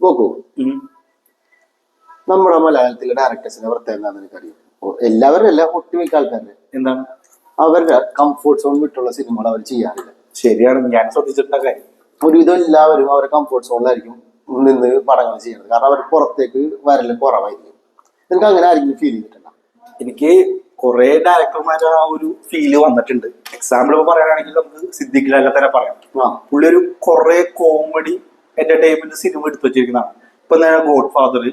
Coco നമ്മുടെ മലയാളത്തിലെ ഡയറക്ടേഴ്സിന്റെ പ്രത്യേകത എന്താണെന്ന് എനിക്കറിയാം. എല്ലാവരും അല്ല, ഒട്ടുമിക്ക ആൾക്കാരുടെ എന്താണ് അവരുടെ കംഫോർട്ട് സോൺ വിട്ടുള്ള സിനിമകൾ അവർ ചെയ്യാറില്ല. ശരിയാണ്, ഞാൻ ശ്രദ്ധിച്ചിട്ടുള്ള കാര്യം. ഒരുവിധം എല്ലാവരും അവരുടെ കംഫോർട്ട് സോണിലായിരിക്കും നിന്ന് പടങ്ങൾ ചെയ്യുന്നത്. കാരണം അവർ പുറത്തേക്ക് വരല് കുറവായിരിക്കും. നിങ്ങൾക്ക് അങ്ങനെ ആരെങ്കിലും ഫീൽ ചെയ്തിട്ടുണ്ടോ? എനിക്ക് കുറെ ഡയറക്ടർമാരുടെ ആ ഒരു ഫീല് വന്നിട്ടുണ്ട്. എക്സാമ്പിൾ പറയുകയാണെങ്കിൽ നമുക്ക് സിദ്ദിഖ് ലാലിനെ തന്നെ പറയാം. പുള്ളി ഒരു കുറെ കോമഡി എന്റർടൈൻമെന്റ് സിനിമ എടുത്തു വെച്ചിരിക്കുന്നതാണ്. ഇപ്പൊ ഗോഡ് ഫാദർ,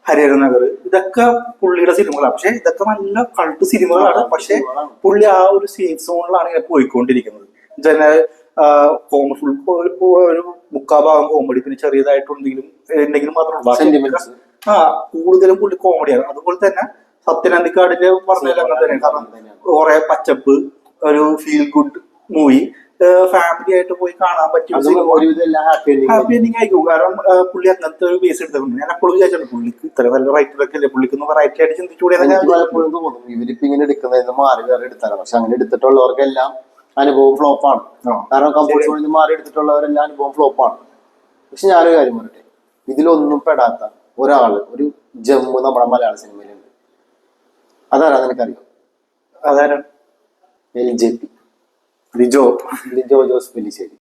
ഹരിഹര നഗർ, ഇതൊക്കെ പുള്ളിയുടെ സിനിമകളാണ്. പക്ഷെ ഇതൊക്കെ നല്ല കൾട്ട് സിനിമകളാണ്. പക്ഷെ പുള്ളി ആ ഒരു സേഫ് സോണിലാണ് ഇങ്ങനെ പോയിക്കൊണ്ടിരിക്കുന്നത്. ഒരു മുക്കാഭാഗം കോമഡി, പിന്നെ ചെറിയതായിട്ടുണ്ടെങ്കിലും മാത്രമല്ല കൂടുതലും പുള്ളി കോമഡിയാണ്. അതുപോലെ തന്നെ സത്യനന്ദിക്കാടിന്റെ പറഞ്ഞാൽ അങ്ങനെ തന്നെ. കാരണം കുറെ പച്ചപ്പ്, ഒരു ഫീൽ ഗുഡ് മൂവി, ഫാമിലി ആയിട്ട് പോയി കാണാൻ പറ്റിയ ഹാപ്പി എൻഡിങ് ആയിരിക്കും. കാരണം പുള്ളി അങ്ങനത്തെ ഒരു ബേസ് എടുത്തിട്ടുണ്ട്. ഞാൻ എപ്പോഴും വിചാരിച്ചു പുള്ളിക്ക് ഇത്ര നല്ല റൈറ്ററൊക്കെ അല്ലേ, പുള്ളിക്കൊന്ന് വെറൈറ്റി ആയിട്ട് ചിന്തിച്ചുകൂടെ. ഇവരിപ്പോ ഇങ്ങനെ എടുക്കുന്നതിന് മാറി വേറെ എടുത്താണ്. പക്ഷെ അങ്ങനെ എടുത്തിട്ടുള്ളവർക്കെല്ലാം അനുഭവം ഫ്ലോപ്പാണ്. കാരണം കംഫോർട്ട് സോണിൽ നിന്ന് മാറി എടുത്തിട്ടുള്ളവരെല്ലാം അനുഭവം ഫ്ലോപ്പാണ്. പക്ഷെ ഞാനൊരു കാര്യം പറയട്ടെ, ഇതിലൊന്നും പെടാത്ത ഒരാള്, ഒരു ജമ്മു നമ്മുടെ മലയാള സിനിമയിലുണ്ട്. അതാരാ നിനക്കറിയാം? അതാരാണ്? LJP, ലിജോ ലിജോ ജോസ് പെല്ലിശ്ശേരി.